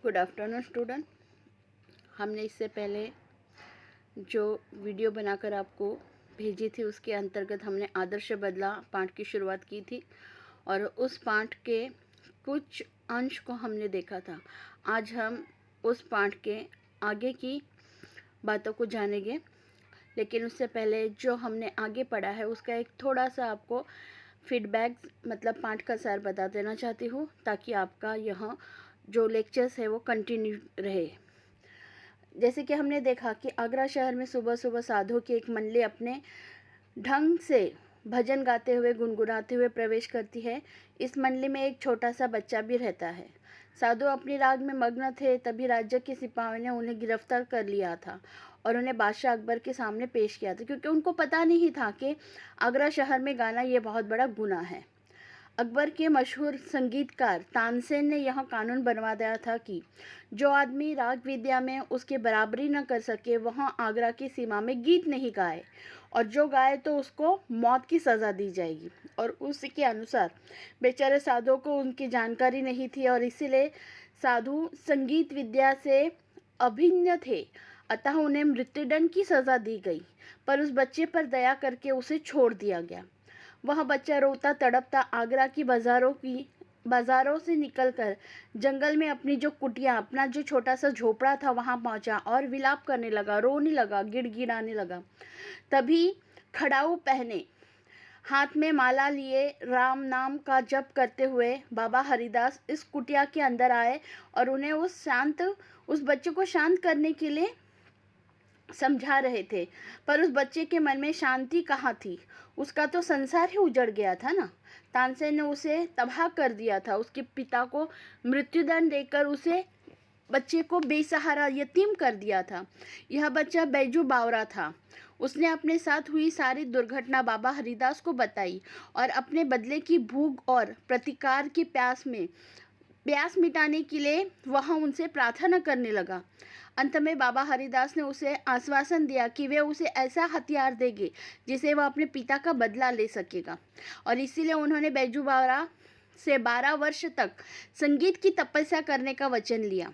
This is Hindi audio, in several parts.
Good afternoon student. हमने इससे पहले जो वीडियो बनाकर आपको भेजी थी उसके अंतर्गत हमने आदर्श बदला पाठ की शुरुआत की थी और उस पाठ के कुछ अंश को हमने देखा था। आज हम उस पाठ के आगे की बातों को जानेंगे, लेकिन उससे पहले जो हमने आगे पढ़ा है उसका एक थोड़ा सा आपको फीडबैक मतलब पाठ का सार बता देना चाहती हूँ, ताकि आपका यह जो लेक्चर्स है वो कंटिन्यू रहे। जैसे कि हमने देखा कि आगरा शहर में सुबह सुबह साधु की एक मंडली अपने ढंग से भजन गाते हुए गुनगुनाते हुए प्रवेश करती है। इस मंडली में एक छोटा सा बच्चा भी रहता है। साधु अपनी राग में मग्न थे, तभी राज्य के सिपाहियों ने उन्हें गिरफ्तार कर लिया था और उन्हें बादशाह अकबर के सामने पेश किया था, क्योंकि उनको पता नहीं था कि आगरा शहर में गाना ये बहुत बड़ा गुनाह है। अकबर के मशहूर संगीतकार तानसेन ने यह कानून बनवा दिया था कि जो आदमी राग विद्या में उसकी बराबरी न कर सके वह आगरा की सीमा में गीत नहीं गाए, और जो गाए तो उसको मौत की सज़ा दी जाएगी। और उसके अनुसार बेचारे साधुओं को उनकी जानकारी नहीं थी और इसीलिए साधु संगीत विद्या से अभिन्न थे, अतः उन्हें मृत्युदंड की सज़ा दी गई। पर उस बच्चे पर दया करके उसे छोड़ दिया गया। वह बच्चा रोता तड़पता आगरा की बाज़ारों से निकलकर जंगल में अपनी जो कुटिया, अपना जो छोटा सा झोपड़ा था वहाँ पहुँचा और विलाप करने लगा, रोने लगा, गिड़गिड़ाने लगा। तभी खड़ाऊ पहने, हाथ में माला लिए, राम नाम का जप करते हुए बाबा हरिदास इस कुटिया के अंदर आए और उन्हें उस बच्चे को शांत करने के लिए समझा रहे थे। पर उस बच्चे के मन में शांति कहाँ थी? उसका तो संसार ही उजड़ गया था ना। तानसेन ने उसे तबाह कर दिया था। उसके पिता को मृत्युदंड देकर उसे बच्चे को बेसहारा यतीम कर दिया था। यह बच्चा बैजू बावरा था। उसने अपने साथ हुई सारी दुर्घटना बाबा हरिदास को बताई और अपने बदले की भूख और प्रतिकार की प्यास मिटाने के लिए वह उनसे प्रार्थना करने लगा। अंत में बाबा हरिदास ने उसे आश्वासन दिया कि वे उसे ऐसा हथियार देंगे जिसे वह अपने पिता का बदला ले सकेगा, और इसीलिए उन्होंने बैजू बावरा से 12 वर्ष तक संगीत की तपस्या करने का वचन लिया।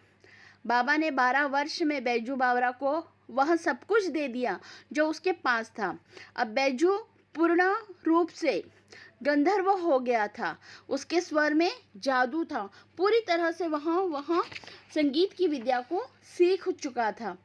बाबा ने 12 वर्ष में बैजू बावरा को वह सब कुछ दे दिया जो उसके पास था। अब बैजू पूर्ण रूप से गंधर्व हो गया था। उसके स्वर में जादू था। पूरी तरह से वह संगीत की विद्या को सीख चुका था।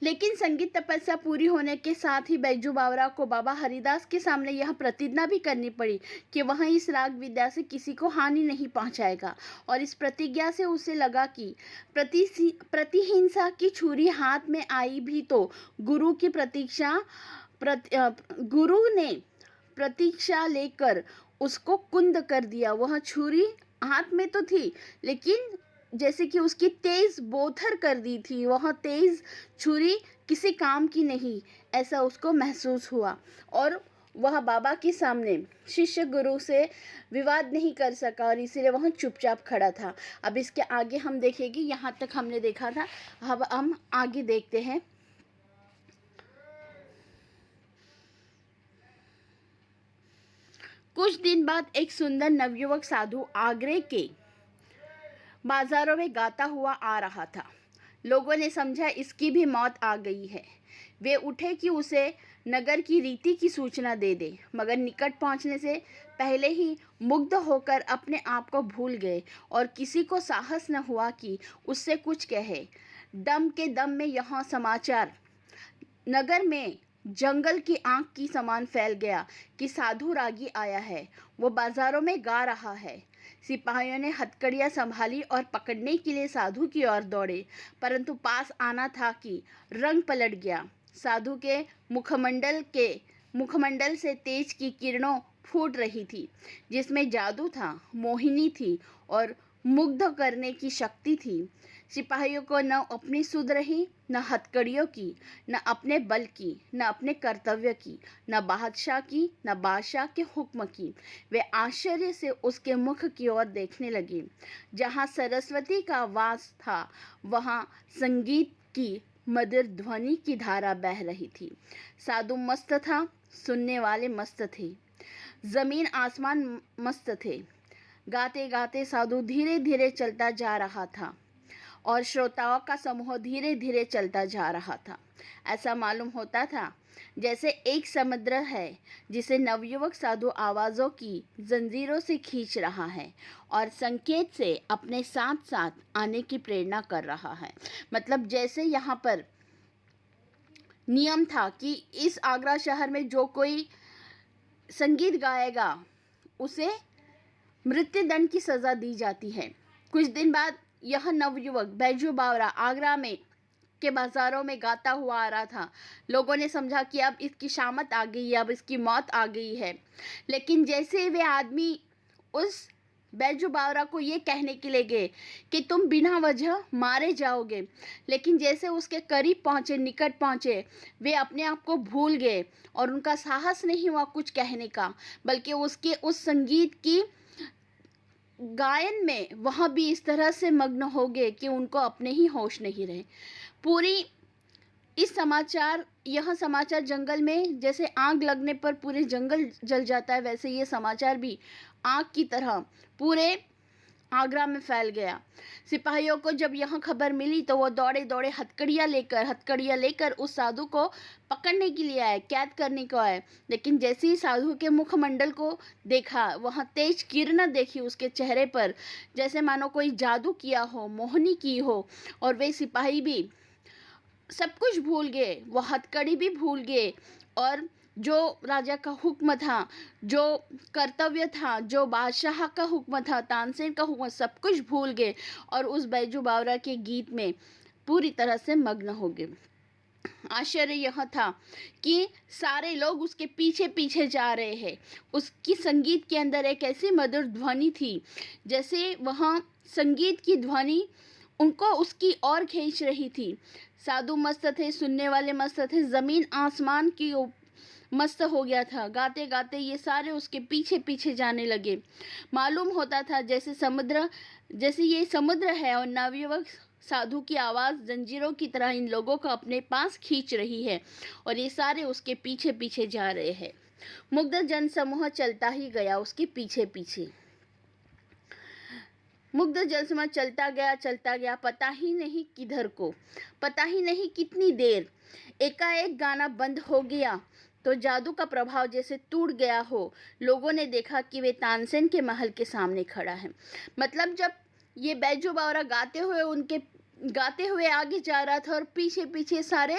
लेकिन संगीत तपस्या पूरी होने के साथ ही बैजू बावरा को बाबा हरिदास के सामने यह प्रतिज्ञा भी करनी पड़ी कि वह इस राग विद्या से किसी को हानि नहीं पहुंचाएगा। और इस प्रतिज्ञा से उसे लगा कि प्रतिहिंसा की छुरी हाथ में आई भी तो गुरु ने प्रतीक्षा लेकर उसको कुंद कर दिया। वह छुरी हाथ में तो थी, लेकिन जैसे कि उसकी तेज बोथर कर दी थी। वह तेज छुरी किसी काम की नहीं, ऐसा उसको महसूस हुआ। और वह बाबा के सामने शिष्य गुरु से विवाद नहीं कर सका और इसीलिए वह चुपचाप खड़ा था। अब इसके आगे हम देखेंगे, यहाँ तक हमने देखा था, अब हम आगे देखते हैं। कुछ दिन बाद एक सुंदर नवयुवक साधु आगरे के बाजारों में गाता हुआ आ रहा था। लोगों ने समझा इसकी भी मौत आ गई है। वे उठे कि उसे नगर की रीति की सूचना दे दे, मगर निकट पहुंचने से पहले ही मुग्ध होकर अपने आप को भूल गए और किसी को साहस न हुआ कि उससे कुछ कहे। दम के दम में यह समाचार नगर में जंगल की आंख की समान फैल गया कि साधु रागी आया है, वो बाजारों में गा रहा है। सिपाहियों ने हथकड़ियाँ संभाली और पकड़ने के लिए साधु की ओर दौड़े, परंतु पास आना था कि रंग पलट गया। साधु के मुखमंडल से तेज की किरणों फूट रही थी, जिसमें जादू था, मोहिनी थी और मुग्ध करने की शक्ति थी। सिपाहियों को न अपनी सुध रही, न हथकड़ियों की, न अपने बल की, न अपने कर्तव्य की, न बादशाह की, न बादशाह के हुक्म की। वे आश्चर्य से उसके मुख की ओर देखने लगे। जहाँ सरस्वती का वास था वहाँ संगीत की मधुर ध्वनि की धारा बह रही थी। साधु मस्त था, सुनने वाले मस्त थे, जमीन आसमान मस्त थे। गाते गाते साधु धीरे धीरे चलता जा रहा था और श्रोताओं का समूह धीरे धीरे चलता जा रहा था। ऐसा मालूम होता था जैसे एक समुद्र है जिसे नवयुवक साधु आवाज़ों की जंजीरों से खींच रहा है और संकेत से अपने साथ साथ आने की प्रेरणा कर रहा है। मतलब जैसे यहाँ पर नियम था कि इस आगरा शहर में जो कोई संगीत गाएगा उसे मृत्युदंड की सज़ा दी जाती है। कुछ दिन बाद यह नवयुवक बैजू बावरा आगरा में के बाज़ारों में गाता हुआ आ रहा था। लोगों ने समझा कि अब इसकी शामत आ गई है, अब इसकी मौत आ गई है। लेकिन जैसे वे आदमी उस बैजू बावरा को ये कहने के लिए गए कि तुम बिना वजह मारे जाओगे, लेकिन जैसे उसके करीब पहुँचे, निकट पहुँचे, वे अपने आप को भूल गए और उनका साहस नहीं हुआ कुछ कहने का, बल्कि उसके उस संगीत की गायन में वह भी इस तरह से मग्न हो गए कि उनको अपने ही होश नहीं रहे। पूरी यह समाचार जंगल में जैसे आग लगने पर पूरे जंगल जल जाता है, वैसे ये समाचार भी आग की तरह पूरे आगरा में फैल गया। सिपाहियों को जब यह खबर मिली तो वो दौड़े दौड़े हथकड़ियाँ लेकर उस साधु को पकड़ने के लिए आए, कैद करने को आए। लेकिन जैसे ही साधु के मुखमंडल को देखा, वहाँ तेज किरण देखी उसके चेहरे पर, जैसे मानो कोई जादू किया हो, मोहनी की हो, और वे सिपाही भी सब कुछ भूल गए, वो हथकड़ी भी भूल गए, और जो राजा का हुक्म था, जो कर्तव्य था, जो बादशाह का हुक्म था, तानसेन का हुक्म, सब कुछ भूल गए और उस बैजू बावरा के गीत में पूरी तरह से मग्न हो गए। आश्चर्य यह था कि सारे लोग उसके पीछे पीछे जा रहे हैं। उसकी संगीत के अंदर एक ऐसी मधुर ध्वनि थी, जैसे वह संगीत की ध्वनि उनको उसकी ओर खींच रही थी। साधु मस्त थे, सुनने वाले मस्त थे, जमीन आसमान की मस्त हो गया था। गाते गाते ये सारे उसके पीछे पीछे जाने लगे। मालूम होता था जैसे ये समुद्र है और नवयुवक साधु की आवाज़ जंजीरों की तरह इन लोगों को अपने पास खींच रही है और ये सारे उसके पीछे पीछे जा रहे हैं। मुग्ध जन समूह चलता ही गया उसके पीछे पीछे। मुग्ध जलसमा चलता गया, पता ही नहीं किधर को, पता ही नहीं कितनी देर। एकाएक गाना बंद हो गया तो जादू का प्रभाव जैसे टूट गया हो। लोगों ने देखा कि वे तानसेन के महल के सामने खड़ा है। मतलब जब ये बैजू बावरा गाते हुए आगे जा रहा था और पीछे पीछे सारे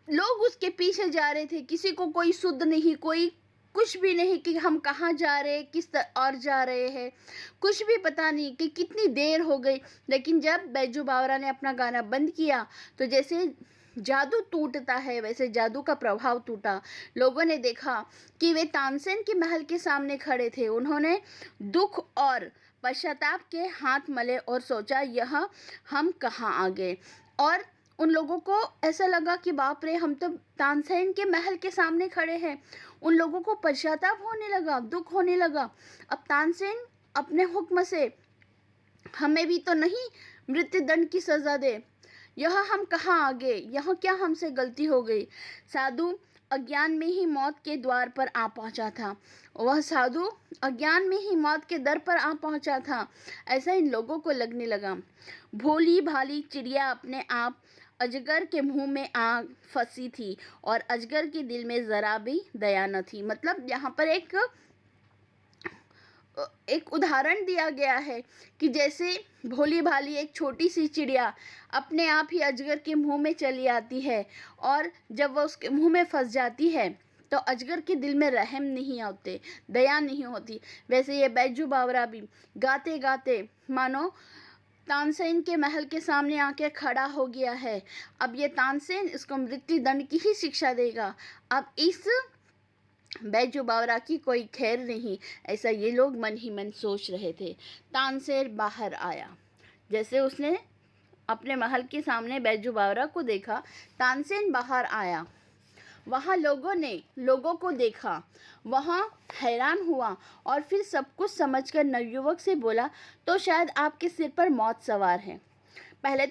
लोग उसके पीछे जा रहे थे। किसी को कोई सुध नहीं, कोई कुछ भी नहीं कि हम कहाँ जा रहे हैं, किस और जा रहे हैं, कुछ भी पता नहीं कि कितनी देर हो गई। लेकिन जब बैजू बावरा ने अपना गाना बंद किया तो जैसे जादू टूटता है वैसे जादू का प्रभाव टूटा। लोगों ने देखा कि वे तानसेन के महल के सामने खड़े थे। उन्होंने दुख और पश्चाताप के हाथ मले और सोचा यह हम कहाँ आ गए। और उन लोगों को ऐसा लगा कि बाप रे, हम तो तानसेन के महल के सामने खड़े हैं। उन लोगों को पश्चाताप होने लगा, दुख होने लगा। अब तानसेन अपने हुक्म से हमें भी तो नहीं मृत्युदंड की सज़ा दे। यह हम कहाँ आ गए, यह क्या हमसे गलती हो गई। साधु अज्ञान में ही मौत के द्वार पर आ पहुंचा था। वह साधु अज्ञान में ही मौत के दर पर आ पहुंचा था, ऐसा इन लोगों को लगने लगा। भोली भाली चिड़िया अपने आप अजगर के मुंह में आ फंसी थी और अजगर के दिल में ज़रा भी दया न थी। मतलब यहाँ पर एक उदाहरण दिया गया है कि जैसे भोली भाली एक छोटी सी चिड़िया अपने आप ही अजगर के मुंह में चली आती है और जब वह उसके मुंह में फंस जाती है तो अजगर के दिल में रहम नहीं होते, दया नहीं होती। वैसे ये बैजू बावरा भी गाते गाते मानो तानसेन के महल के सामने आके खड़ा हो गया है। अब ये तानसेन इसको मृत्युदंड की ही शिक्षा देगा। अब इस बैजू बावरा की कोई खैर नहीं, ऐसा ये लोग मन ही मन सोच रहे थे। तानसेन बाहर आया। जैसे उसने अपने महल के सामने बैजू बावरा को देखा, तानसेन बाहर आया। वहाँ लोगों को देखा, वहाँ हैरान हुआ और फिर सब कुछ समझकर नवयुवक से बोला, तो शायद आपके सिर पर मौत सवार है। पहले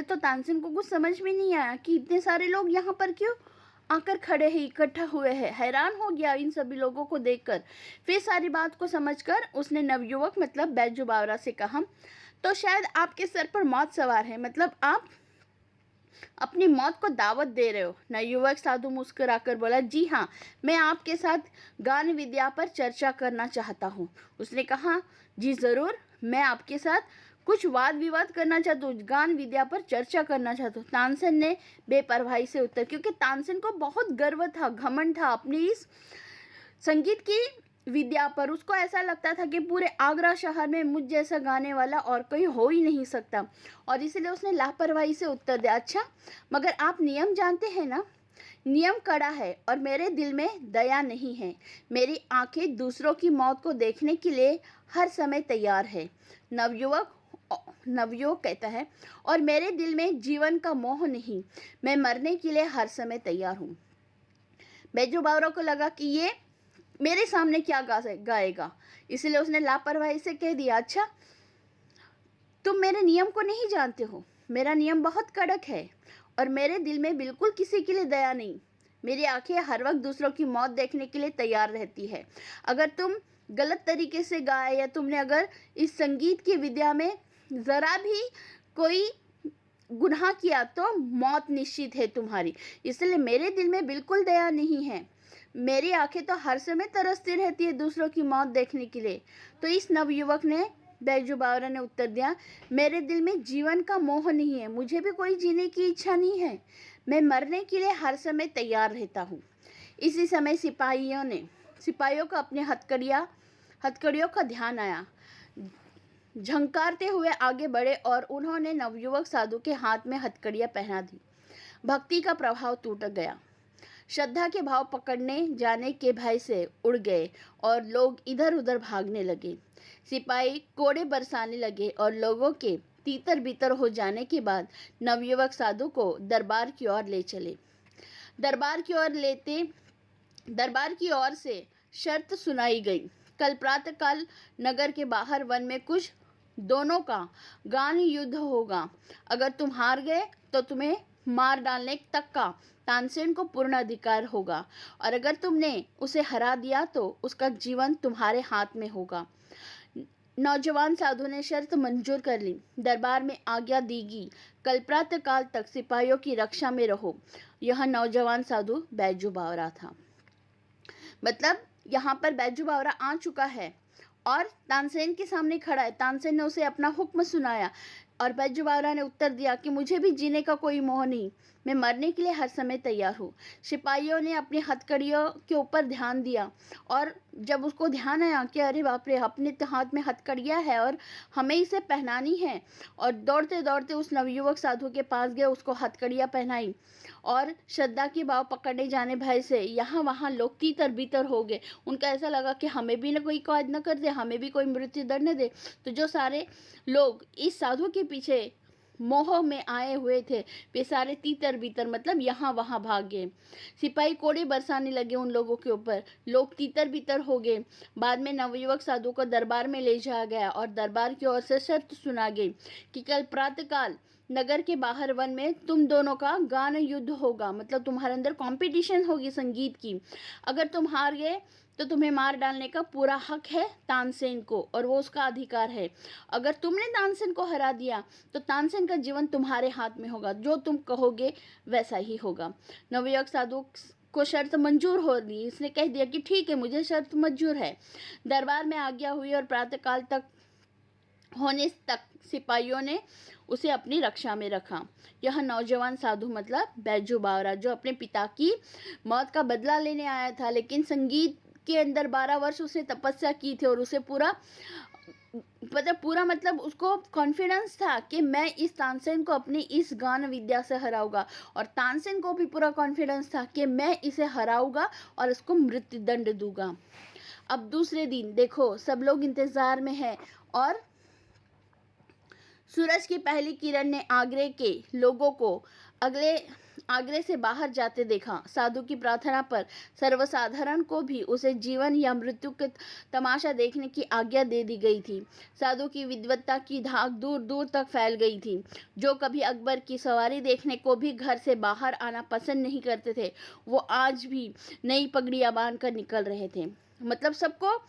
तो तानसेन को कुछ समझ में नहीं आया कि इतने सारे लोग यहाँ पर क्यों आकर खड़े हैं, इकट्ठा हुए हैं। हैरान हो गया इन सभी लोगों को देखकर। फिर सारी बात को समझकर उसने नवयुवक मतलब बैजू बावरा से कहा, तो शायद आपके सर पर मौत सवार है, मतलब आप अपनी मौत को दावत दे रहे हो। नवयुवक साधु मुस्कुराकर बोला, जी हाँ, मैं आपके साथ गान विद्या पर चर्चा करना चाहता हूँ। उसने कहा, जी ज़रूर, मैं आपके साथ कुछ वाद विवाद करना चाहता हूँ, गान विद्या पर चर्चा करना चाहता हूँ। तानसेन ने बेपरवाही से उत्तर, क्योंकि तानसेन को बहुत गर्व था, घमंड था अपनी इस संगीत की विद्या पर। उसको ऐसा लगता था कि पूरे आगरा शहर में मुझ जैसा गाने वाला और कोई हो ही नहीं सकता, और इसलिए उसने लापरवाही से उत्तर दिया, अच्छा, मगर आप नियम जानते हैं ना? नियम कड़ा है और मेरे दिल में दया नहीं है। मेरी आंखें दूसरों की मौत को देखने के लिए हर समय तैयार है। नवयुवक कहता है, और मेरे दिल में जीवन का मोह नहीं, मैं मरने के लिए हर समय तैयार हूँ। बैजू बावरा को लगा कि ये मेरे सामने क्या गाएगा, इसलिए उसने लापरवाही से कह दिया, अच्छा, तुम मेरे नियम को नहीं जानते हो। मेरा नियम बहुत कड़क है और मेरे दिल में बिल्कुल किसी के लिए दया नहीं। मेरी आंखें हर वक्त दूसरों की मौत देखने के लिए तैयार रहती है। अगर तुम गलत तरीके से गाए या तुमने अगर इस संगीत की विद्या में ज़रा भी कोई गुनाह किया तो मौत निश्चित है तुम्हारी। इसलिए मेरे दिल में बिल्कुल दया नहीं है। मेरी आंखें तो हर समय तरसती रहती है दूसरों की मौत देखने के लिए। तो इस नवयुवक ने, बैजू बावरा ने उत्तर दिया, मेरे दिल में जीवन का मोह नहीं है, मुझे भी कोई जीने की इच्छा नहीं है, मैं मरने के लिए हर समय तैयार रहता हूँ। इसी समय सिपाहियों को अपने हथकड़ियों का ध्यान आया। झंकारते हुए आगे बढ़े और उन्होंने नवयुवक साधु के हाथ में हथकड़ियाँ पहना दी। भक्ति का प्रभाव टूट गया। श्रद्धा के भाव पकड़ने जाने के भय से उड़ गए और लोग इधर उधर भागने लगे। सिपाही कोड़े बरसाने लगे और लोगों के तीतर बीतर हो जाने के बाद नवयुवक साधु को दरबार की ओर ले चले। दरबार की ओर से शर्त सुनाई गई, कल प्रातःकाल नगर के बाहर वन में कुछ दोनों का गान युद्ध होगा। अगर तुम हार गए तो तुम्हें मार डालने तक का तानसेन को पूर्ण अधिकार होगा, और अगर तुमने उसे हरा दिया तो उसका जीवन तुम्हारे हाथ में होगा। नौजवान साधु ने शर्त मंजूर कर ली। दरबार में आज्ञा दी गई, कल प्रातःकाल तक सिपाहियों की रक्षा में रहो। यह नौजवान साधु बैजू बावरा था। मतलब यहाँ पर बैजू बावरा आ चुका है और तानसेन के सामने खड़ा है। तानसेन ने उसे अपना हुक्म सुनाया और बैजू बावरा ने उत्तर दिया कि मुझे भी जीने का कोई मोह नहीं, मैं मरने के लिए हर समय तैयार हूँ। सिपाहियों ने अपनी हथकड़ियों के ऊपर ध्यान दिया और जब उसको ध्यान आया कि अरे बाप रे, अपने हाथ में हथकड़ियाँ है और हमें इसे पहनानी है, और दौड़ते दौड़ते उस नवयुवक साधु के पास गए, उसको हथकड़ियाँ पहनाई और श्रद्धा के भाव पकड़ने जाने भय से यहाँ वहाँ लोग तीतर बीतर हो गए। उनका ऐसा लगा कि हमें भी न कोई कैद न कर दे, हमें भी कोई मृत्यु दंड न दे। तो जो सारे लोग इस साधु के पीछे मोह में आए हुए थे वे सारे तीतर बीतर मतलब यहाँ वहाँ भाग गए। सिपाही कोड़े बरसाने लगे उन लोगों के ऊपर, लोग तीतर बीतर हो गए। बाद में नवयुवक साधु को दरबार में ले जाया गया और दरबार की ओर से शर्त सुना गई कि कल प्रातःकाल नगर के बाहर वन में तुम दोनों का गान युद्ध होगा, मतलब तुम्हारे अंदर कंपटीशन होगी संगीत की। अगर तुम हार गए तो तुम्हें मार डालने का पूरा हक है तानसेन को और वो उसका अधिकार है। अगर तुमने तानसेन को हरा दिया तो तानसेन का जीवन तुम्हारे हाथ में होगा, जो तुम कहोगे वैसा ही होगा। नवयुवक साधु को शर्त मंजूर हो रही, इसने कह दिया कि ठीक है, मुझे शर्त मंजूर है। दरबार में आज्ञा हुई और प्रातःकाल तक होने तक सिपाहियों ने उसे अपनी रक्षा में रखा। यह नौजवान साधु मतलब बैजू बावरा, जो अपने पिता की मौत का बदला लेने आया था, लेकिन संगीत के अंदर 12 वर्ष उसने तपस्या की थी और उसे पूरा मतलब उसको कॉन्फिडेंस था कि मैं इस तानसेन को अपनी इस गान विद्या से हराऊंगा, और तानसेन को भी पूरा कॉन्फिडेंस था कि मैं इसे हराऊंगा और इसको मृत्यु दंड दूंगा। अब दूसरे दिन देखो, सब लोग इंतजार में हैं और सूरज की पहली किरण ने आगरे के लोगों को आगरे से बाहर जाते देखा। साधु की प्रार्थना पर सर्वसाधारण को भी उसे जीवन या मृत्यु के तमाशा देखने की आज्ञा दे दी गई थी। साधु की विद्वत्ता की धाक दूर दूर तक फैल गई थी। जो कभी अकबर की सवारी देखने को भी घर से बाहर आना पसंद नहीं करते थे, वो आज भी नई पगड़ियां बांध कर निकल रहे थे। मतलब सबको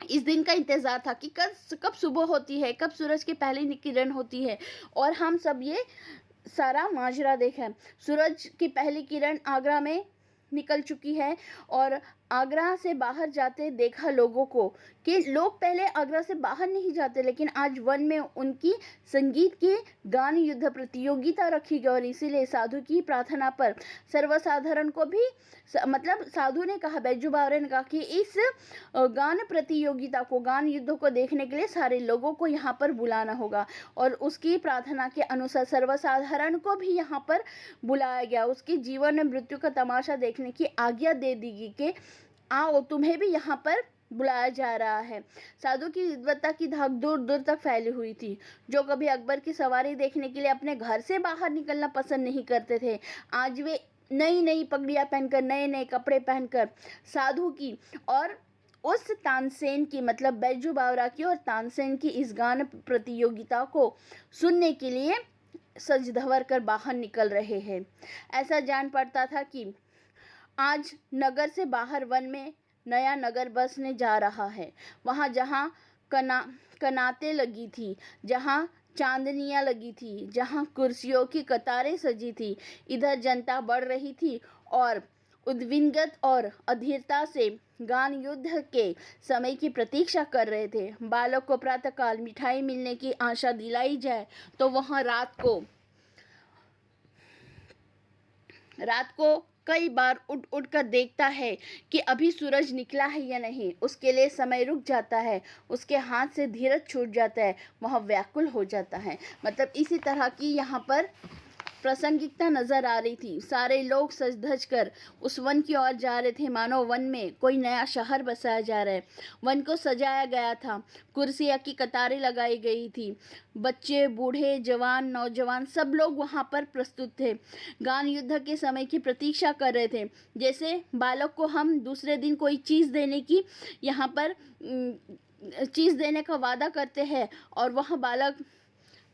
इस दिन का इंतजार था कि कब सुबह होती है, कब सूरज की पहली किरण होती है। और हम सब ये सारा माजरा देखें। सूरज की पहली किरण आगरा में निकल चुकी है और आगरा से बाहर जाते देखा लोगों को कि लोग पहले आगरा से बाहर नहीं जाते, लेकिन आज वन में उनकी संगीत के गान युद्ध प्रतियोगिता रखी गई और इसीलिए साधु की प्रार्थना पर सर्वसाधारण को भी मतलब साधु ने कहा, बैजू बावरे ने कहा कि इस गान प्रतियोगिता को, गान युद्ध को देखने के लिए सारे लोगों को यहाँ पर बुलाना होगा। और उसकी प्रार्थना के अनुसार सर्वसाधारण को भी यहाँ पर बुलाया गया। उसके जीवन में मृत्यु का तमाशा देखने की आज्ञा दे दी गई कि आओ, तुम्हें भी यहाँ पर बुलाया जा रहा है। साधु की विद्वत्ता की धाक दूर दूर तक फैली हुई थी। जो कभी अकबर की सवारी देखने के लिए अपने घर से बाहर निकलना पसंद नहीं करते थे, आज वे नई नई पगड़ियाँ पहनकर, नए नए कपड़े पहनकर साधु की और उस तानसेन की, मतलब बैजू बावरा की और तानसेन की इस गान प्रतियोगिता को सुनने के लिए सज धवर कर बाहर निकल रहे हैं। ऐसा जान पड़ता था कि आज नगर से बाहर वन में नया नगर बसने जा रहा है। वहाँ जहाँ कनातें लगी थी, जहाँ चांदनियाँ लगी थी, जहाँ कुर्सियों की कतारें सजी थी, इधर जनता बढ़ रही थी और उद्विग्नता और अधीरता से गान युद्ध के समय की प्रतीक्षा कर रहे थे। बालक को प्रातःकाल मिठाई मिलने की आशा दिलाई जाए तो वहाँ रात को कई बार उठ कर देखता है कि अभी सूरज निकला है या नहीं। उसके लिए समय रुक जाता है, उसके हाथ से धीरज छूट जाता है, वह व्याकुल हो जाता है। मतलब इसी तरह की यहाँ पर प्रासंगिकता नजर आ रही थी। सारे लोग सज धज कर उस वन की ओर जा रहे थे, मानो वन में कोई नया शहर बसाया जा रहा है। वन को सजाया गया था, कुर्सियाँ की कतारें लगाई गई थी, बच्चे, बूढ़े, जवान, नौजवान सब लोग वहाँ पर प्रस्तुत थे। गान युद्ध के समय की प्रतीक्षा कर रहे थे। जैसे बालक को हम दूसरे दिन कोई चीज़ देने की यहाँ पर चीज़ देने का वादा करते हैं और वह बालक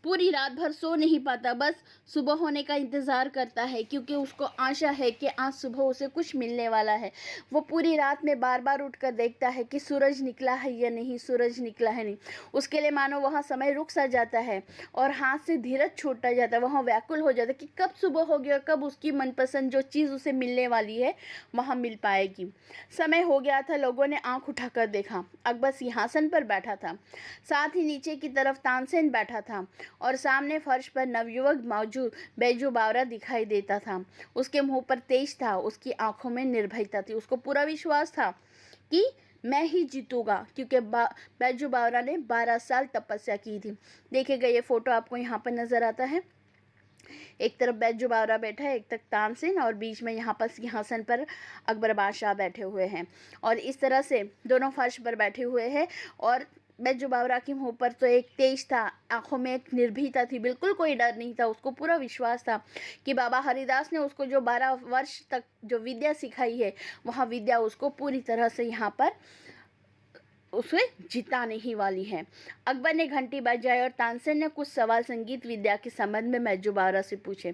पूरी रात भर सो नहीं पाता, बस सुबह होने का इंतज़ार करता है क्योंकि उसको आशा है कि आज सुबह उसे कुछ मिलने वाला है। वो पूरी रात में बार बार उठकर देखता है कि सूरज निकला है या नहीं, सूरज निकला है नहीं। उसके लिए मानो वहाँ समय रुक सा जाता है और हाथ से धीरज छूटता जाता है। वहाँ व्याकुल हो जाता है कि कब सुबह होगी और कब उसकी मनपसंद जो चीज़ उसे मिलने वाली है वहाँ मिल पाएगी। समय हो गया था, लोगों ने आँख उठाकर देखा। अकबर सिंहासन पर बैठा था, साथ ही नीचे की तरफ तानसेन बैठा था और सामने फर्श पर नवयुवक मौजूद बैजू बावरा दिखाई देता था। उसके मुंह पर तेज था, उसकी आंखों में निर्भयता थी। उसको पूरा विश्वास था कि मैं ही जीतूंगा क्योंकि बैजू बावरा ने 12 साल तपस्या की थी। देखिएगा ये फोटो आपको यहाँ पर नजर आता है। एक तरफ बैजू बावरा बैठा है, एक तरफ तानसेन और बीच में यहाँ पर सिंहासन पर अकबर बादशाह बैठे हुए हैं और इस तरह से दोनों फर्श पर बैठे हुए हैं। और बैजू बावरा के मुंह पर तो एक तेज था, आंखों में एक निर्भीता थी, बिल्कुल कोई डर नहीं था। उसको पूरा विश्वास था कि बाबा हरिदास ने उसको जो 12 वर्ष तक जो विद्या सिखाई है वह विद्या उसको पूरी तरह से यहाँ पर उसे जिताने ही वाली है। अकबर ने घंटी बजाई और तानसेन ने कुछ सवाल संगीत विद्या के संबंध में बैजू बावरा से पूछे।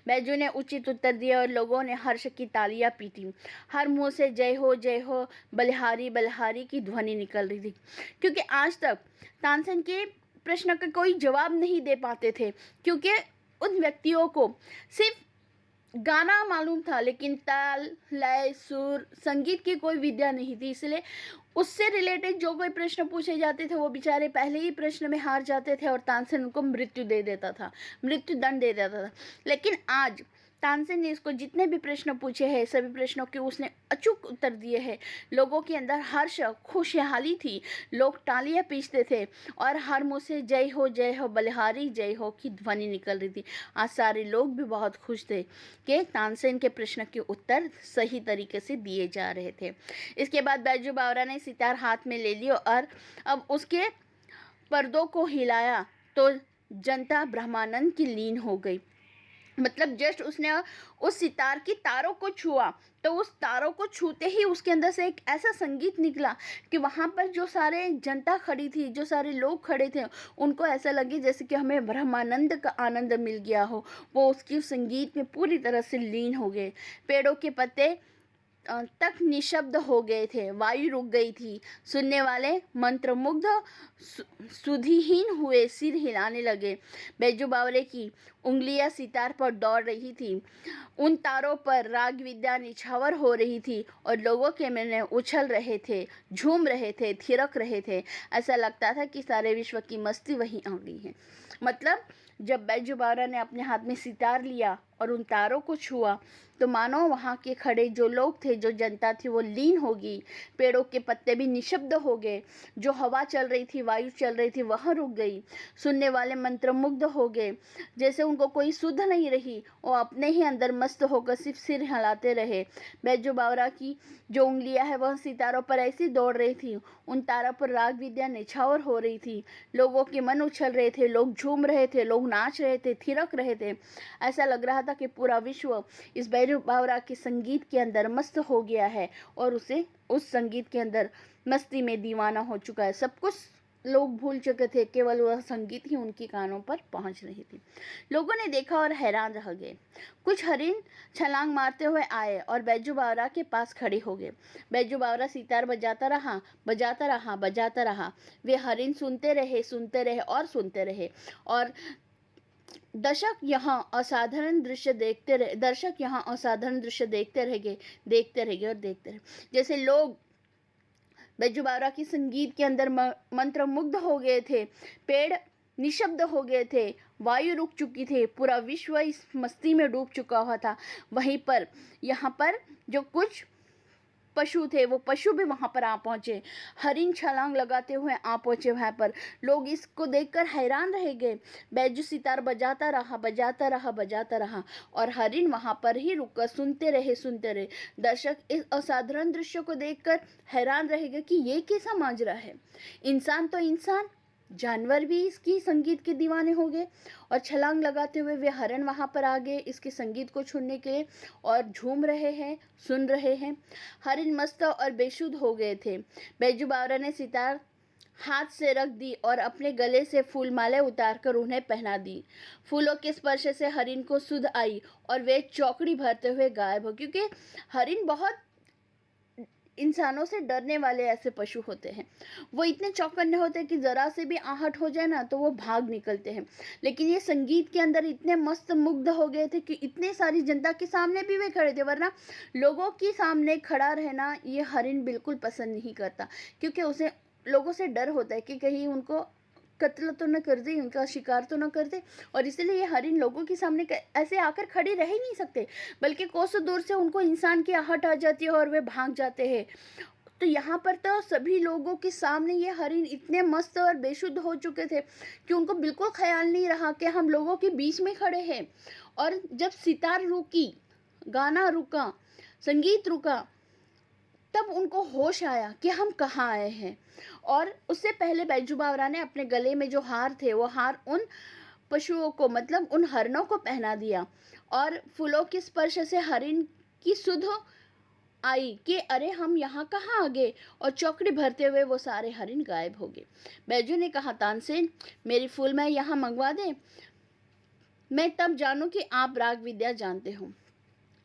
बैजू ने उचित उत्तर दिया और लोगों ने हर्ष की तालियां पीटी। हर मुंह से जय हो बलिहारी बलिहारी की ध्वनि निकल रही थी, क्योंकि आज तक तानसेन के प्रश्न का कोई जवाब नहीं दे पाते थे, क्योंकि उन व्यक्तियों को सिर्फ गाना मालूम था लेकिन ताल, लय, सुर, संगीत की कोई विद्या नहीं थी। इसलिए उससे रिलेटेड जो कोई प्रश्न पूछे जाते थे वो बेचारे पहले ही प्रश्न में हार जाते थे और तानसेन उनको मृत्यु दे देता था, मृत्यु दंड दे देता था। लेकिन आज तानसेन ने इसको जितने भी प्रश्न पूछे हैं सभी प्रश्नों के उसने अचूक उत्तर दिए हैं। लोगों के अंदर हर्ष, खुशहाली थी, लोग तालियां पीसते थे और हर मुँह से जय हो बलिहारी जय हो की ध्वनि निकल रही थी। आज सारे लोग भी बहुत खुश थे कि तानसेन के प्रश्न के उत्तर सही तरीके से दिए जा रहे थे। इसके बाद बैजू बावरा ने सितार हाथ में ले लिया और अब उसके पर्दों को हिलाया तो जनता ब्रह्मानंद की लीन हो गई। मतलब जस्ट उसने उस सितार की तारों को छुआ, तो उस तारों को छूते ही उसके अंदर से एक ऐसा संगीत निकला कि वहाँ पर जो सारे जनता खड़ी थी, जो सारे लोग खड़े थे, उनको ऐसा लगे जैसे कि हमें ब्रह्मानंद का आनंद मिल गया हो। वो उसकी संगीत में पूरी तरह से लीन हो गए। पेड़ों के पत्ते तक निशब्द हो गए थे, वायु रुक गई थी। सुनने वाले मंत्रमुग्ध सुधिहीन हुए सिर हिलाने लगे। बैजू बावरे की उंगलियां सितार पर दौड़ रही थी। उन तारों पर राग विद्या निछावर हो रही थी और लोगों के मन उछल रहे थे, झूम रहे थे, थिरक रहे थे। ऐसा लगता था कि सारे विश्व की मस्ती वहीं आ गई है। मतलब जब बैजू बावरा ने अपने हाथ में सितार लिया और उन तारों को छुआ, तो मानो वहाँ के खड़े जो लोग थे, जो जनता थी, वो लीन हो गई। पेड़ों के पत्ते भी निशब्द हो गए। जो हवा चल रही थी, वायु चल रही थी, वह रुक गई। सुनने वाले मंत्रमुग्ध हो गए, जैसे उनको कोई सुध नहीं रही। वो अपने ही अंदर मस्त होकर सिर्फ सिर हिलाते रहे। बैजू बावरा की जो उंगलियां है वह सितारों पर ऐसी दौड़ रही थी। उन तारों पर राग विद्या निछावर हो रही थी। लोगों के मन उछल रहे थे, लोग झूम रहे थे, लोग नाच रहे थे, थिरक रहे थे। ऐसा लग रहा था कि पूरा विश्व इस बैजू बावरा के संगीत के अंदर मस्त हो गया है और उसे उस संगीत के अंदर मस्ती में दीवाना हो चुका है। सब कुछ लोग भूल चुके थे, केवल वह संगीत ही उनकी कानों पर पहुंच रही थी। लोगों ने देखा और हैरान रह गए। कुछ हरिन छलांग मारते हुए आए और बैजू बावरा के पास खड़े हो गए। बैजू बावरा सितार बजाता रहा, बजाता रहा, बजाता रहा। वे हरिन सुनते रहे, सुनते रहे और सुनते रहे और दर्शक यहाँ असाधारण दृश्य देखते रहे और देखते रहे। जैसे लोग बैजू बावरा की संगीत के अंदर मंत्रमुग्ध हो गए थे। पेड़ निशब्द हो गए थे, वायु रुक चुकी थी, पूरा विश्व इस मस्ती में डूब चुका हुआ था। वहीं पर यहाँ पर जो कुछ पशु थे, वो पशु भी वहां पर आ पहुंचे। हरिन छलांग लगाते हुए आ पहुंचे वहां पर। लोग इसको देखकर हैरान रह गए। बैजू सितार बजाता रहा, बजाता रहा, बजाता रहा और हरिन वहां पर ही रुककर सुनते रहे, सुनते रहे। दर्शक इस असाधारण दृश्य को देखकर हैरान रह गए कि ये कैसा माजरा है। इंसान तो इंसान, जानवर भी इसकी संगीत के दीवाने हो गए और छलांग लगाते हुए वे हरण वहां पर आ गए इसके संगीत को सुनने के लिए और झूम रहे हैं, सुन रहे हैं। हरिन मस्त और बेसुध हो गए थे। बैजू बावरा ने सितार हाथ से रख दी और अपने गले से फूल माले उतारकर उन्हें पहना दी। फूलों के स्पर्श से हरिन को सुध आई और वे चौकड़ी भरते हुए गायब हो, क्योंकि हरिन बहुत इंसानों से डरने वाले ऐसे पशु होते हैं। वो इतने चौकन्ने होते हैं कि ज़रा से भी आहट हो जाए ना तो वो भाग निकलते हैं। लेकिन ये संगीत के अंदर इतने मस्त मुग्ध हो गए थे कि इतने सारी जनता के सामने भी वे खड़े थे, वरना लोगों के सामने खड़ा रहना ये हरिन बिल्कुल पसंद नहीं करता, क्योंकि उसे लोगों से डर होता है कि कहीं उनको कत्ल तो न कर दे, उनका शिकार तो न कर दे। और इसलिए ये हरिन लोगों के सामने ऐसे आकर खड़े रह ही नहीं सकते, बल्कि कोसों दूर से उनको इंसान की आहट आ जाती है और वे भाग जाते हैं। तो यहाँ पर तो सभी लोगों के सामने ये हरिन इतने मस्त और बेशुद्ध हो चुके थे कि उनको बिल्कुल ख्याल नहीं रहा कि हम लोगों के बीच में खड़े हैं। और जब सितार रुकी, गाना रुका, संगीत रुका, तब उनको होश आया कि हम कहाँ आए हैं। और उससे पहले बैजू बावरा ने अपने गले में जो हार थे, वो हार उन पशुओं को, मतलब उन हरणों को पहना दिया और फूलों के स्पर्श से हरिन की सुध आई कि अरे हम यहाँ कहाँ आ गए, और चौकड़ी भरते हुए वो सारे हरिन गायब हो गए। बैजू ने कहा, तानसेन, मेरी फूल मैं यहाँ मंगवा दें, मैं तब जानूं कि आप राग विद्या जानते हो।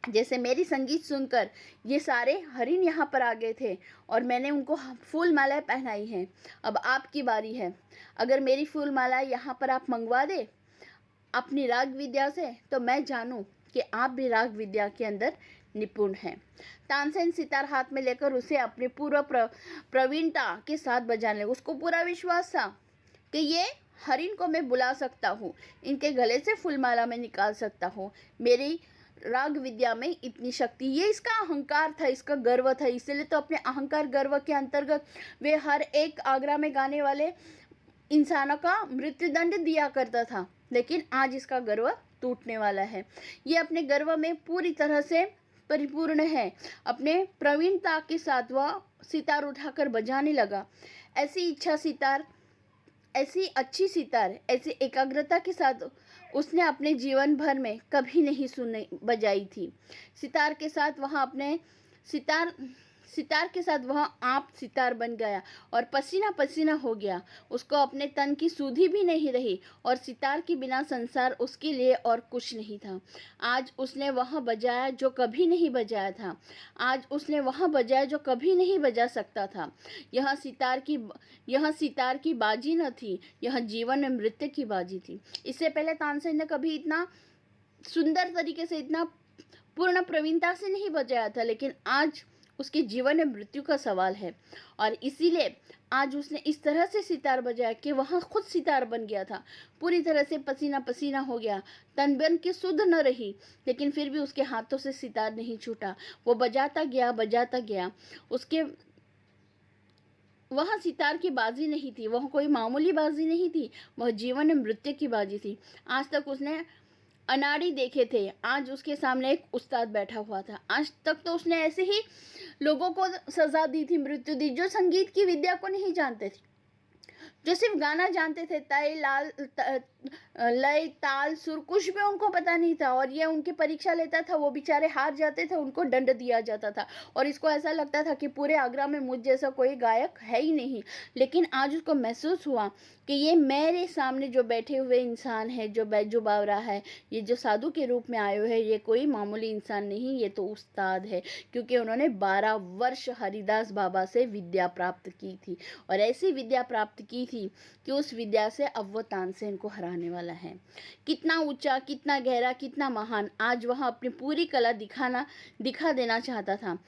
जैसे मेरी संगीत सुनकर ये सारे हरिन यहाँ पर आ गए थे और मैंने उनको फूल मालाएं पहनाई हैं। अब आपकी बारी है। अगर मेरी फूल मालाएं यहाँ पर आप मंगवा दे अपनी राग विद्या से, तो मैं जानूं कि आप भी राग विद्या के अंदर निपुण हैं। तानसेन सितार हाथ में लेकर उसे अपने पूरा प्रवीणता के साथ बजाने लगे। उसको पूरा विश्वास था कि ये हरिन को मैं बुला सकता हूँ, इनके गले से फूलमाला मैं निकाल सकता हूँ, मेरी राग विद्या में इतनी शक्ति। ये इसका अहंकार था, इसका गर्व था। इसलिए तो अपने अहंकार गर्व के अंतर्गत वे हर एक आगरा में गाने वाले इंसानों का मृत्युदंड दिया करता था। लेकिन आज इसका गर्व टूटने वाला है। ये अपने गर्व में पूरी तरह से परिपूर्ण है। अपने प्रवीणता के साथ वह सितार उठाकर बजाने लगा। ऐसी इच्छा सितार ऐसी अच्छी सितार, ऐसी एकाग्रता के साथ उसने अपने जीवन भर में कभी नहीं सुनी बजाई थी। सितार के साथ वहाँ अपने सितार सितार के साथ वह आप सितार बन गया और पसीना पसीना हो गया। उसको अपने तन की सुधि भी नहीं रही और सितार के बिना संसार उसके लिए और कुछ नहीं था। आज उसने वह बजाया जो कभी नहीं बजाया था। आज उसने वह बजाया जो कभी नहीं बजा सकता था। यह सितार की बाजी न थी, यह जीवन में मृत्यु की बाजी थी। इससे पहले तानसेन ने कभी इतना सुंदर तरीके से, इतना पूर्ण प्रवीणता से नहीं बजाया था, लेकिन आज उसके जीवन में मृत्यु का सवाल है और इसीलिए आज उसने इस तरह से सितार बजाया कि वह खुद सितार बन गया था। पूरी तरह से पसीना पसीना हो गया, तन बन की सुध न रही, लेकिन फिर भी उसके हाथों से सितार नहीं छूटा। वो बजाता गया। उसके वह सितार की बाजी नहीं थी, वह कोई मामूली बाजी नहीं थी, वह जीवन में मृत्यु की बाजी थी। आज तक उसने अनाड़ी देखे थे, आज उसके सामने एक उस्ताद बैठा हुआ था। आज तक तो उसने ऐसे ही लोगों को सजा दी थी, मृत्यु दी, जो संगीत की विद्या को नहीं जानते थे, जो सिर्फ गाना जानते थे, लय ताल सुर कुछ भी उनको पता नहीं था। और ये उनकी परीक्षा लेता था, वो बेचारे हार जाते थे, उनको दंड दिया जाता था और इसको ऐसा लगता था कि पूरे आगरा में मुझ जैसा कोई गायक है ही नहीं। लेकिन आज उसको महसूस हुआ कि ये मेरे सामने जो बैठे हुए इंसान है, जो बैजू बावरा है, ये जो साधु के रूप में आए हुए हैं, ये कोई मामूली इंसान नहीं, ये तो उस्ताद है, क्योंकि उन्होंने 12 वर्ष हरिदास बाबा से विद्या प्राप्त की थी और ऐसी विद्या प्राप्त की थी कि उस विद्या से अब वो तानसेन को हराने वाला है। कितना ऊंचा, कितना गहरा, कितना महान। आज वह अपनी पूरी कला दिखा देना चाहता था।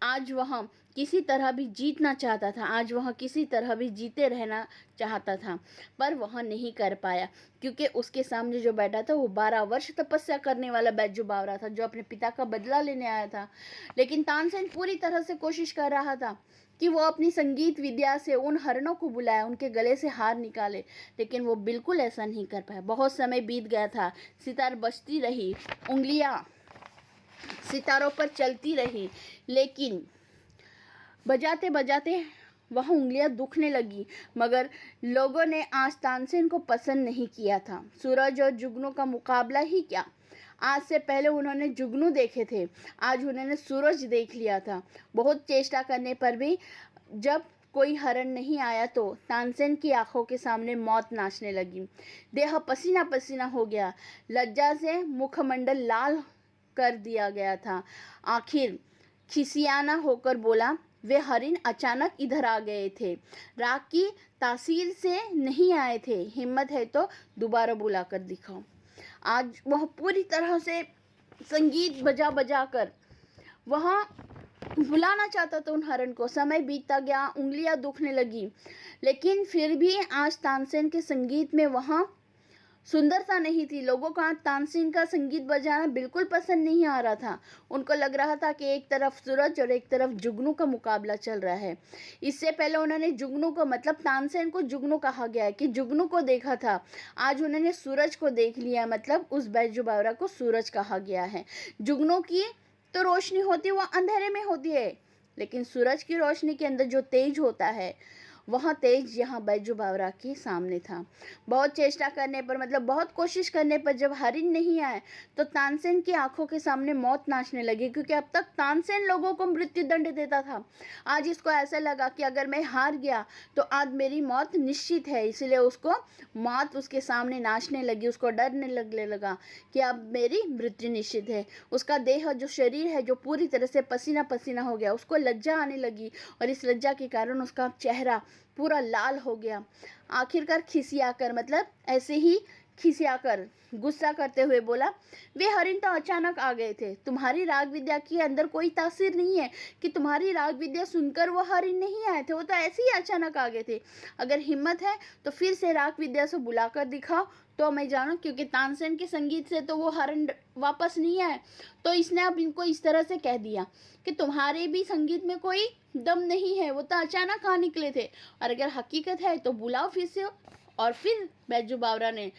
आज वह किसी तरह भी जीतना चाहता था, आज वह किसी तरह भी जीते रहना चाहता था, पर वह नहीं कर पाया, क्योंकि उसके सामने जो बैठा था वो 12 वर्ष तपस्या करने वाला बैजू बावरा था, जो अपने पिता का बदला लेने आया था। लेकिन तानसेन पूरी तरह से कोशिश कर रहा था कि वो अपनी संगीत विद्या से उन हरणों को बुलाए, उनके गले से हार निकाले, लेकिन वो बिल्कुल ऐसा नहीं कर पाया। बहुत समय बीत गया था, सितार बजती रही, उंगलियां सितारों पर चलती रही, लेकिन बजाते बजाते वह उंगलियां दुखने लगी। मगर लोगों ने आज तानसेन को पसंद नहीं किया था। सूरज और जुगनू का मुकाबला ही क्या, आज से पहले उन्होंने जुगनू देखे थे, आज उन्होंने सूरज देख लिया था। बहुत चेष्टा करने पर भी जब कोई हरण नहीं आया तो तानसेन की आंखों के सामने मौत नाचने लगी। देह पसीना पसीना हो गया, लज्जा से मुखमंडल लाल कर दिया गया था। आखिर खिसियाना होकर बोला, वे हरिण अचानक इधर आ गए थे, राग की तासीर से नहीं आए थे, हिम्मत है तो दोबारा बुला कर दिखाओ। आज वह पूरी तरह से संगीत बजा बजा कर वह बुलाना चाहता था उन हरण को। समय बीतता गया, उंगलियां दुखने लगी, लेकिन फिर भी आज तानसेन के संगीत में वहाँ सुंदरता नहीं थी। लोगों को आज तानसेन का संगीत बजाना बिल्कुल पसंद नहीं आ रहा था। उनको लग रहा था कि एक तरफ सूरज और एक तरफ जुगनू का मुकाबला चल रहा है। इससे पहले उन्होंने जुगनू को, मतलब तानसेन को जुगनू कहा गया है कि जुगनू को देखा था, आज उन्होंने सूरज को देख लिया, मतलब उस बैजू बावरा को सूरज कहा गया है। जुगनू की तो रोशनी होती है वो अंधेरे में होती है, लेकिन सूरज की रोशनी के अंदर जो तेज होता है वह तेज यहाँ बैजू बावरा के सामने था। बहुत चेष्टा करने पर, मतलब बहुत कोशिश करने पर जब हरिण नहीं आए तो तानसेन की आंखों के सामने मौत नाचने लगी, क्योंकि अब तक तानसेन लोगों को मृत्यु दंड देता था। आज इसको ऐसा लगा कि अगर मैं हार गया तो आज मेरी मौत निश्चित है, इसलिए उसको मौत उसके सामने नाचने लगी, उसको डरने लगने लगा कि अब मेरी मृत्यु निश्चित है। उसका देह, जो शरीर है, जो पूरी तरह से पसीना पसीना हो गया, उसको लज्जा आने लगी और इस लज्जा के कारण उसका चेहरा पूरा लाल हो गया। आखिरकार खिसियाकर, मतलब ऐसे ही खिसियाकर गुस्सा करते हुए बोला, वे हरिण तो अचानक आ गए थे, तुम्हारी राग विद्या के अंदर कोई तासीर नहीं है कि तुम्हारी राग विद्या सुनकर वो हरिण नहीं आए थे, वो तो ऐसे ही अचानक आ गए थे। अगर हिम्मत है तो फिर से राग विद्या से बुलाकर दिखाओ तो मैं जानूं, क्योंकि तानसेन के संगीत से तो वो हरिण वापस नहीं आए। तो इसने अब इनको इस तरह से कह दिया कि तुम्हारे भी संगीत में कोई दम नहीं है, वो तो अचानक आ निकले थे, और अगर हकीकत है तो बुलाओ फिर से। और फिर बैजू बावरा ने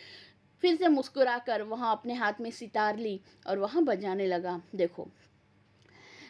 फिर से मुस्कुराकर वहाँ अपने हाथ में सितार ली और वहाँ बजाने लगा। देखो,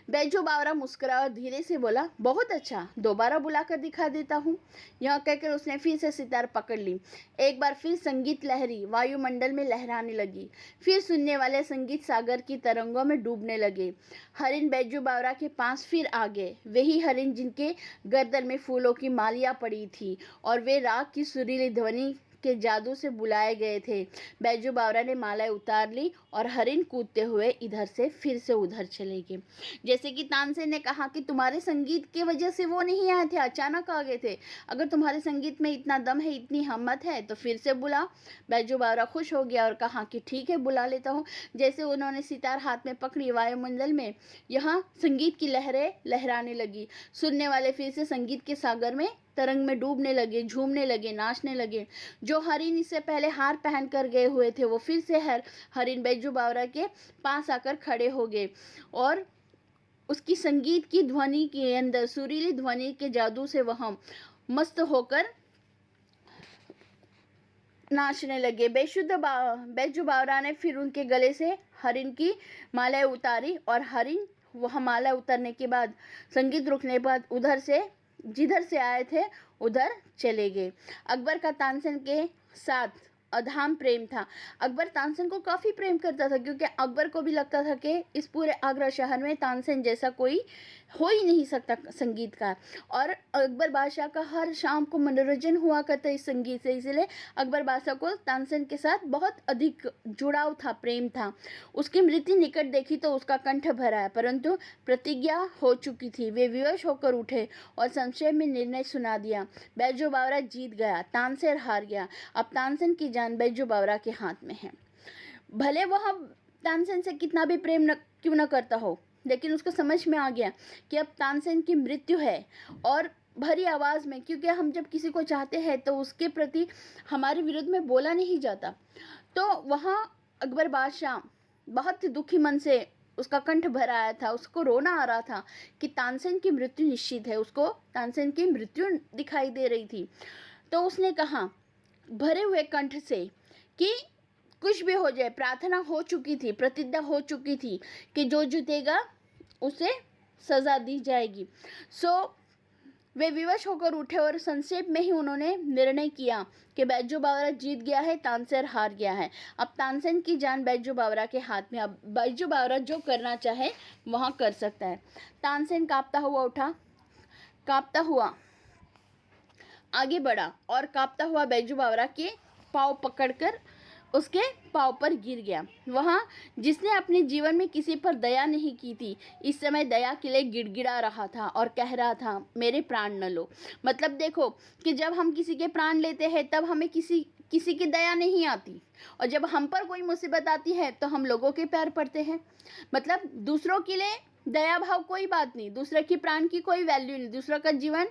बैजू बावरा मुस्कुरा और धीरे से बोला, बहुत अच्छा, दोबारा बुलाकर दिखा देता हूँ। यह कहकर उसने फिर से सितार पकड़ ली। एक बार फिर संगीत लहरी वायुमंडल में लहराने लगी। फिर सुनने वाले संगीत सागर की तरंगों में डूबने लगे। हरिन बैजू बावरा के पास फिर आ गए, वही हरिन जिनके गर्दन में फूलों की मालियाँ पड़ी थी और वे राग की सुरीली ध्वनि के जादू से बुलाए गए थे। बैजू बावरा ने मालाएं उतार ली और हरिन कूदते हुए इधर से फिर से उधर चले गए। जैसे कि तानसेन ने कहा कि तुम्हारे संगीत की वजह से वो नहीं आए थे, अचानक आ गए थे। अगर तुम्हारे संगीत में इतना दम है, इतनी हिम्मत है तो फिर से बुला। बैजू बावरा खुश हो गया और कहा कि ठीक है, बुला लेता हूँ। जैसे उन्होंने सितार हाथ में पकड़ी, वायुमंडल में यहाँ संगीत की लहरें लहराने लगी। सुनने वाले फिर से संगीत के सागर में तरंग में डूबने लगे, झूमने लगे, नाचने लगे। जो हरिन इससे पहले हार पहन कर गए हुए थे वो फिर से हरिन बैजू बावरा के पास आकर खड़े हो गए और उसकी संगीत की ध्वनि के अंदर, सुरीली ध्वनि के जादू से वह मस्त होकर नाचने लगे। बैजू बावरा ने फिर उनके गले से हरिन की मालाएं उतारी और हरिन वह माला उतारने के बाद, संगीत रुकने के बाद उधर से, जिधर से आए थे उधर चले गए। अकबर का तानसेन के साथ अधाम प्रेम था। अकबर तानसेन को काफ़ी प्रेम करता था क्योंकि अकबर को भी लगता था कि इस पूरे आगरा शहर में तानसेन जैसा कोई हो ही नहीं सकता संगीतकार। और अकबर बादशाह का हर शाम को मनोरंजन हुआ करता इस संगीत से, इसलिए अकबर बादशाह को तानसेन के साथ बहुत अधिक जुड़ाव था, प्रेम था। उसकी मृत्यु निकट देखी तो उसका कंठ भरा है, परंतु प्रतिज्ञा हो चुकी थी। वे विवश होकर उठे और संक्षेप में निर्णय सुना दिया। बैजू बावरा जीत गया, तानसेन हार गया। अब तानसेन की जान बैजू बावरा के हाथ में है। भले वह तानसेन से कितना भी प्रेम क्यों न करता हो, लेकिन उसको समझ में आ गया कि अब तानसेन की मृत्यु है। और भरी आवाज़ में, क्योंकि हम जब किसी को चाहते हैं तो उसके प्रति हमारे विरुद्ध में बोला नहीं जाता, तो वहाँ अकबर बादशाह बहुत दुखी मन से, उसका कंठ भर आया था, उसको रोना आ रहा था कि तानसेन की मृत्यु निश्चित है, उसको तानसेन की मृत्यु दिखाई दे रही थी। तो उसने कहा भरे हुए कंठ से कि कुछ भी हो जाए, प्रार्थना हो चुकी थी, प्रतिज्ञा हो चुकी थी कि जो जीतेगा उसे सज़ा दी जाएगी। वे विवश होकर उठे और संक्षेप में ही उन्होंने निर्णय किया कि बैजू बावरा जीत गया है, तानसेन हार गया है। अब तानसेन की जान बैजू बावरा के हाथ में। अब बैजू बावरा जो करना चाहे वहाँ कर सकता है। तानसेन कांपता हुआ उठा, कांपता हुआ आगे बढ़ा और कांपता हुआ बैजू बावरा के पाँव पकड़कर उसके पाँव पर गिर गया। वहाँ जिसने अपने जीवन में किसी पर दया नहीं की थी, इस समय दया के लिए गिड़गिड़ा रहा था और कह रहा था, मेरे प्राण न लो। मतलब देखो कि जब हम किसी के प्राण लेते हैं तब हमें किसी की दया नहीं आती, और जब हम पर कोई मुसीबत आती है तो हम लोगों के पैर पड़ते हैं। मतलब दूसरों के लिए दया भाव कोई बात नहीं, दूसरे की प्राण की कोई वैल्यू नहीं, दूसरों का जीवन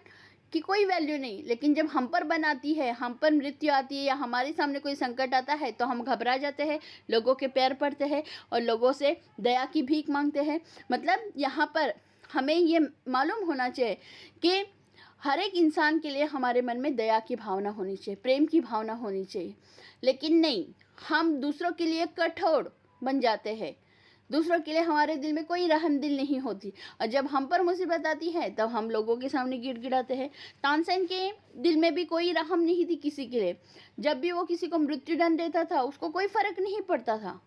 की कोई वैल्यू नहीं, लेकिन जब हम पर बनाती है, हम पर मृत्यु आती है या हमारे सामने कोई संकट आता है तो हम घबरा जाते हैं, लोगों के पैर पड़ते हैं और लोगों से दया की भीख मांगते हैं। मतलब यहाँ पर हमें ये मालूम होना चाहिए कि हर एक इंसान के लिए हमारे मन में दया की भावना होनी चाहिए, प्रेम की भावना होनी चाहिए। लेकिन नहीं, हम दूसरों के लिए कठोर बन जाते हैं, दूसरों के लिए हमारे दिल में कोई रहम दिल नहीं होती, और जब हम पर मुसीबत आती है तब हम लोगों के सामने गिड़गिड़ाते हैं। तानसेन के दिल में भी कोई रहम नहीं थी किसी के लिए। जब भी वो किसी को मृत्युदंड देता था उसको कोई फर्क नहीं पड़ता था,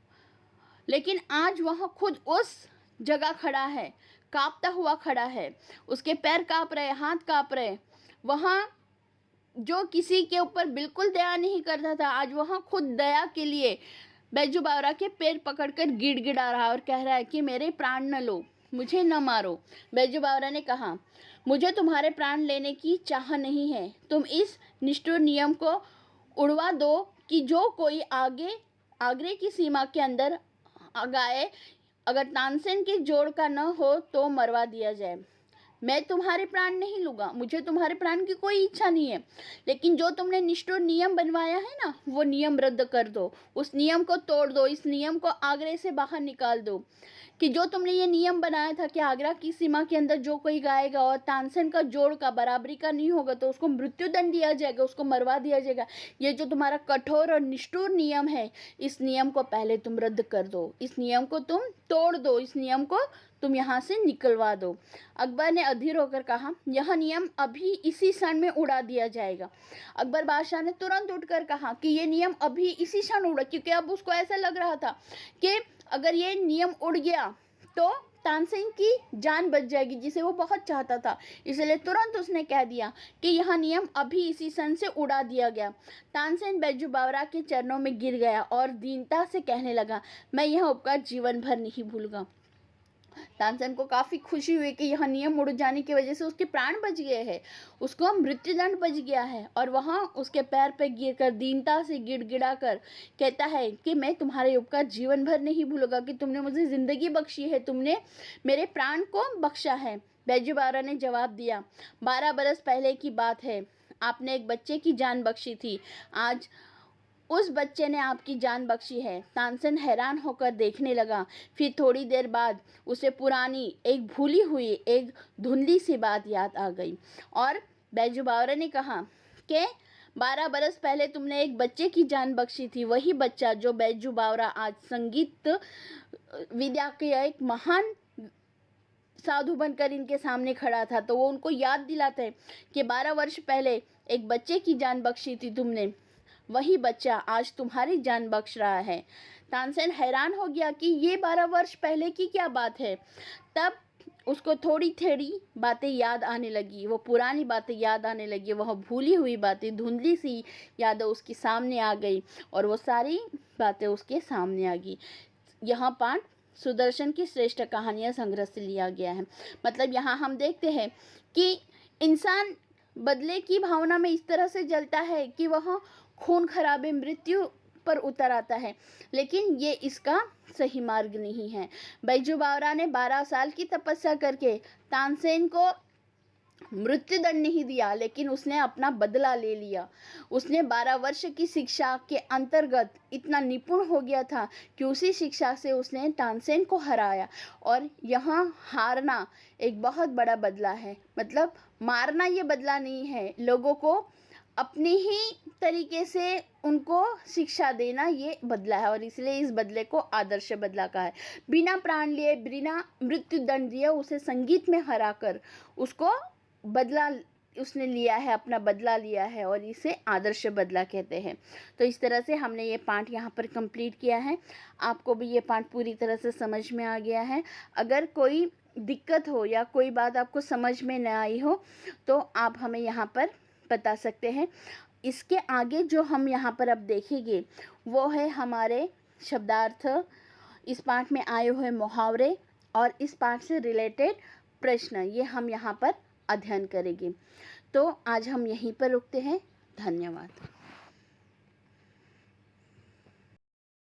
लेकिन आज वह खुद उस जगह खड़ा है, कांपता हुआ खड़ा है, उसके पैर कांप रहे, हाथ कांप रहे। वहाँ जो किसी के ऊपर बिल्कुल दया नहीं करता था, आज वहाँ खुद दया के लिए बैजू बावरा के पैर पकड़कर गिड़गिड़ा रहा और कह रहा है कि मेरे प्राण न लो, मुझे न मारो। बैजू बावरा ने कहा, मुझे तुम्हारे प्राण लेने की चाह नहीं है, तुम इस निष्ठुर नियम को उड़वा दो कि जो कोई आगरे की सीमा के अंदर आए, अगर तानसेन के जोड़ का न हो तो मरवा दिया जाए। मैं तुम्हारे प्राण नहीं लूँगा, मुझे तुम्हारे प्राण की कोई इच्छा नहीं है, लेकिन जो तुमने निष्ठुर नियम बनवाया है ना, वो नियम रद्द कर दो, उस नियम को तोड़ दो, इस नियम को आगरे से बाहर निकाल दो। कि जो तुमने ये नियम बनाया था कि आगरा की सीमा के अंदर जो कोई गाएगा और तानसेन का जोड़ का बराबरी का नहीं होगा तो उसको मृत्युदंड दिया जाएगा, उसको मरवा दिया जाएगा। ये जो तुम्हारा कठोर और निष्ठुर नियम है, इस नियम को पहले तुम रद्द कर दो, इस नियम को तुम तोड़ दो, इस नियम को तुम यहाँ से निकलवा दो। अकबर ने अधीर होकर कहा, यह नियम अभी इसी क्षण में उड़ा दिया जाएगा। अकबर बादशाह ने तुरंत उठकर कहा कि ये नियम अभी इसी क्षण उड़ा, क्योंकि अब उसको ऐसा लग रहा था कि अगर ये नियम उड़ गया तो तानसेन की जान बच जाएगी, जिसे वो बहुत चाहता था। इसलिए तुरंत उसने कह दिया कि यह नियम अभी इसी क्षण से उड़ा दिया गया। तानसेन बैजू बावरा के चरणों में गिर गया और दीनता से कहने लगा, मैं यह उपकार जीवन भर नहीं भूलूंगा। तानसेन को काफ़ी खुशी हुई कि यह नियम उड़ जाने की वजह से उसके प्राण बच गए हैं, उसको मृत्युदंड बच गया है। और वहाँ उसके पैर पे गिरकर दीनता से गिड़गिड़ा कर कहता है कि मैं तुम्हारे उपकार जीवन भर नहीं भूलूंगा, कि तुमने मुझे ज़िंदगी बख्शी है, तुमने मेरे प्राण को बख्शा है। बैजू बावरा ने जवाब दिया, 12 बरस पहले की बात है, आपने एक बच्चे की जान बख्शी थी, आज उस बच्चे ने आपकी जान बख्शी है। तानसेन हैरान होकर देखने लगा। फिर थोड़ी देर बाद उसे पुरानी एक भूली हुई एक धुंधली सी बात याद आ गई और बैजू बावरा ने कहा कि 12 बरस पहले तुमने एक बच्चे की जान बख्शी थी, वही बच्चा जो बैजू बावरा आज संगीत विद्या के एक महान साधु बनकर इनके सामने खड़ा था। तो वो उनको याद दिलाते हैं कि 12 वर्ष पहले एक बच्चे की जान बख्शी थी तुमने, वही बच्चा आज तुम्हारी जान बख्श रहा है। तानसेन हैरान हो गया कि ये 12 वर्ष पहले की क्या बात है। तब उसको थोड़ी थोड़ी बातें याद आने लगी, वो पुरानी बातें याद आने लगी, वह भूली हुई बातें, धुंधली सी यादें उसके सामने आ गई और वो सारी बातें उसके सामने आ गई। यहाँ पाठ सुदर्शन की श्रेष्ठ कहानियाँ संग्रह से लिया गया है। मतलब यहाँ हम देखते हैं कि इंसान बदले की भावना में इस तरह से जलता है कि वह खून खराबे मृत्यु पर उतर आता है, लेकिन ये इसका सही मार्ग नहीं है। बैजू बावरा ने 12 साल की तपस्या करके तानसेन को मृत्युदंड नहीं दिया, लेकिन उसने अपना बदला ले लिया। उसने 12 वर्ष की शिक्षा के अंतर्गत इतना निपुण हो गया था कि उसी शिक्षा से उसने तानसेन को हराया। और यहाँ हारना एक बहुत बड़ा बदला है, मतलब मारना ये बदला नहीं है, लोगों को अपने ही तरीके से उनको शिक्षा देना ये बदला है। और इसलिए इस बदले को आदर्श बदला कहा है। बिना प्राण लिए, बिना मृत्युदंड दिए उसे संगीत में हराकर उसको बदला उसने लिया है, अपना बदला लिया है, और इसे आदर्श बदला कहते हैं। तो इस तरह से हमने ये पाठ यहाँ पर कंप्लीट किया है। आपको भी ये पाठ पूरी तरह से समझ में आ गया है। अगर कोई दिक्कत हो या कोई बात आपको समझ में न आई हो तो आप हमें यहाँ पर बता सकते हैं। इसके आगे जो हम यहाँ पर अब देखेंगे वो है हमारे शब्दार्थ, इस पाठ में आए हुए मुहावरे और इस पाठ से रिलेटेड प्रश्न, ये हम यहाँ पर अध्ययन करेंगे। तो आज हम यहीं पर रुकते हैं। धन्यवाद।